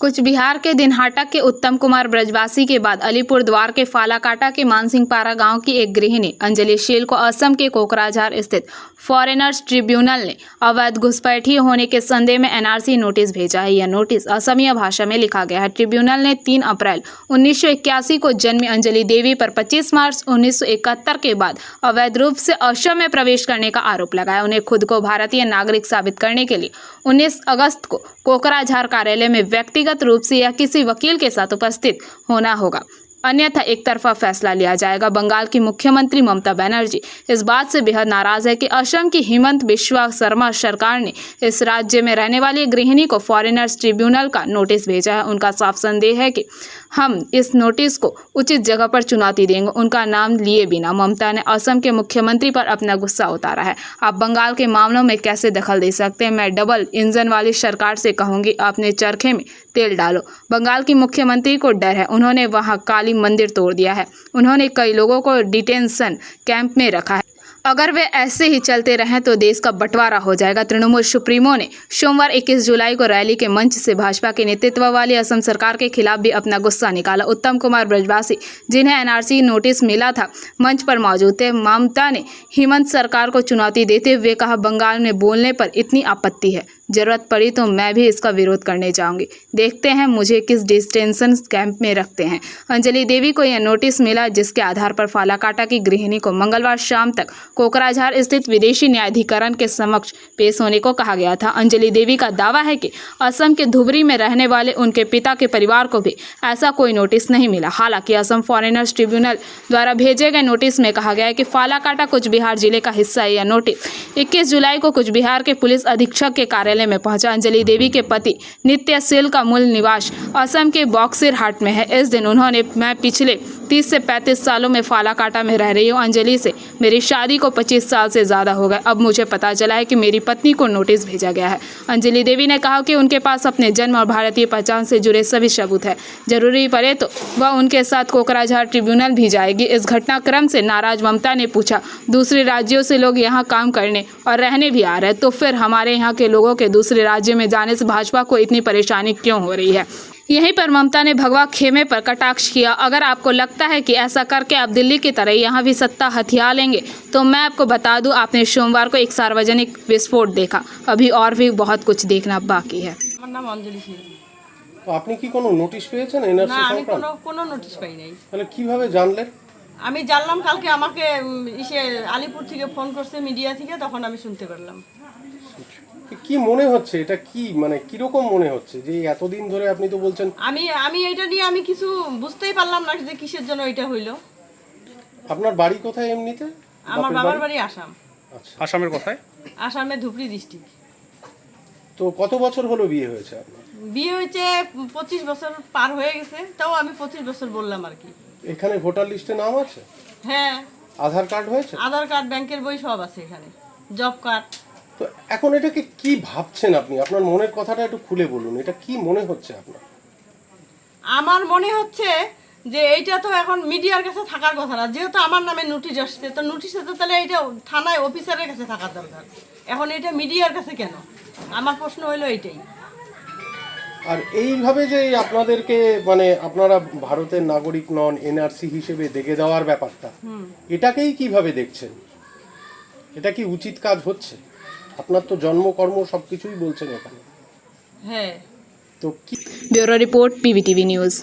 कुछ बिहार के दिनहाटा के उत्तम कुमार ब्रजवासी के बाद अलीपुर द्वार के फालाकाटा के मानसिंहपारा गांव की एक गृहिणी अंजलि शील को असम के कोकराझार स्थित फॉरेनर्स ट्रिब्यूनल ने अवैध घुसपैठी होने के संदेह में एनआरसी नोटिस भेजा है। यह नोटिस असमिया भाषा में लिखा गया है। ट्रिब्यूनल ने 3 अप्रैल 1981 को जन्मी अंजलि देवी पर 25 मार्च 1971 के बाद अवैध रूप से असम में प्रवेश करने का आरोप लगाया। उन्हें खुद को भारतीय नागरिक साबित करने के लिए 19 अगस्त को कोकराझार कार्यालय में व्यक्तिगत रूप से या किसी वकील के साथ उपस्थित होना होगा, अन्यथा एक तरफा फैसला लिया जाएगा। बंगाल की मुख्यमंत्री ममता बनर्जी इस बात से बेहद नाराज है कि असम की हिमंत बिस्वा शर्मा सरकार ने इस राज्य में रहने वाली गृहिणी को फॉरेनर्स ट्रिब्यूनल का नोटिस भेजा है। उनका साफ संदेह है कि हम इस नोटिस को उचित जगह पर चुनौती देंगे। उनका नाम लिए बिना ममता ने असम के मुख्यमंत्री पर अपना गुस्सा उतारा है। आप बंगाल के मामलों में कैसे दखल दे सकते हैं? मैं डबल इंजन वाली सरकार से कहूंगी, अपने चरखे में तेल डालो। बंगाल की मुख्यमंत्री को डर है। उन्होंने वहां काली मंदिर तोड़ दिया है। उन्होंने कई लोगों को डिटेंशन कैंप में रखा है। अगर वे ऐसे ही चलते रहें तो देश का बंटवारा हो जाएगा। तृणमूल सुप्रीमो ने सोमवार 21 जुलाई को रैली के मंच से भाजपा के नेतृत्व वाली असम सरकार के खिलाफ भी अपना गुस्सा निकाला। उत्तम कुमार ब्रजवासी, जिन्हें एनआरसी नोटिस मिला था, मंच पर मौजूद थे। ममता ने हिमंत सरकार को चुनौती देते हुए कहा, बंगाल में बोलने पर इतनी आपत्ति है, जरूरत पड़ी तो मैं भी इसका विरोध करने जाऊंगी। देखते हैं मुझे किस डिटेंशन कैंप में रखते हैं। अंजलि देवी को यह नोटिस मिला, जिसके आधार पर फालाकाटा की गृहिणी को मंगलवार शाम तक कोकराझार स्थित विदेशी न्यायाधिकरण के समक्ष पेश होने को कहा गया था। अंजलि देवी का दावा है कि असम के धुबरी में रहने वाले उनके पिता के परिवार को भी ऐसा कोई नोटिस नहीं मिला। हालांकि असम फॉरेनर्स ट्रिब्यूनल द्वारा भेजे गए नोटिस में कहा गया है कि फालाकाटा कुछ बिहार जिले का हिस्सा है। यह नोटिस 21 जुलाई को कुछ बिहार के पुलिस अधीक्षक के कार्यालय में पहुंचा। अंजलि देवी के पति नित्य शील का मूल निवास असम के बॉक्सरहाट में है। इस दिन उन्होंने, मैं पिछले 30 से 35 सालों में फालाकाटा में रह रही हूँ। अंजलि से मेरी शादी को 25 साल से ज़्यादा हो गए। अब मुझे पता चला है कि मेरी पत्नी को नोटिस भेजा गया है। अंजलि देवी ने कहा कि उनके पास अपने जन्म और भारतीय पहचान से जुड़े सभी सबूत है। जरूरी पड़े तो वह उनके साथ कोकराझार ट्रिब्यूनल भी जाएगी। इस घटनाक्रम से नाराज ममता ने पूछा, दूसरे राज्यों से लोग यहाँ काम करने और रहने भी आ रहे हैं, तो फिर हमारे यहाँ के लोगों के दूसरे राज्य में जाने से भाजपा को इतनी परेशानी क्यों हो रही है? यहीं पर ममता ने भगवा खेमे पर कटाक्ष किया। अगर आपको लगता है कि ऐसा करके आप दिल्ली की तरह यहाँ भी सत्ता हथिया लेंगे, तो मैं आपको बता दूं, आपने सोमवार को एक सार्वजनिक विस्फोट देखा। अभी और भी बहुत कुछ देखना बाकी है। আমার নাম অঞ্জলি শীল। তো আপনি কি কোনো নোটিশ পেয়েছেন এনআরসি না, আমি সংক্রান্ত? কোনো নোটিশ পাই নাই। তাহলে কিভাবে জানলেন? আমি জানলাম কালকে আমাকে আলিপুর থেকে ফোন করছে, মিডিয়া থেকে, তখন আমি শুনতে পারলাম। কি মনে হচ্ছে, এটা কি মানে কিরকম মনে হচ্ছে যে এতদিন ধরে আপনি তো বলছেন? আমি এটা নিয়ে আমি কিছু বুঝতেই পারলাম না যে কিসের জন্য এটা হইলো। আপনার বাড়ি কোথায় এমনিতে? আমার বাবার বাড়ি আসাম। আচ্ছা, আসামের কোথায়? আসামে ধুবড়ি ডিস্ট্রিক্ট। তো কত বছর হলো বিয়ে হয়েছে আপনার? বিয়ে হয়েছে 25 বছর পার হয়ে গেছে, তাও আমি 25 বছর বললাম আর কি। এখানে ভোটার লিস্টে নাম আছে? হ্যাঁ, আধার কার্ড হয়েছে? আধার কার্ড, ব্যাংকের বই সব আছে এখানে, জব কার্ড। তো এখন এটাকে কি ভাবছেন আপনি? আপনার মনের কথাটা একটু খুলে বলুন। এটা কি মনে হচ্ছে আপনার? আমার মনে হচ্ছে যে এইটা তো এখন মিডিয়ার কাছে থাকার কথা না। যেহেতু আমার নামে নোটিশ আসছে, তো নোটিশে তো তাহলে এইটা থানায় অফিসারের কাছে থাকার দরকার। এখন এটা মিডিয়ার কাছে কেন? আমার প্রশ্ন হলো এইটাই। আর এইভাবে যে আপনাদেরকে মানে আপনারা ভারতের নাগরিক নন, এনআরসি হিসেবে দেখে দেওয়ার ব্যাপারটা, এটাকেই কিভাবে দেখছেন? এটা কি উচিত কাজ হচ্ছে? আপনার তো জন্মকর্ম সবকিছুই বলছেন এখানে। হ্যাঁ। তো কি? Bureau report, PVTV news.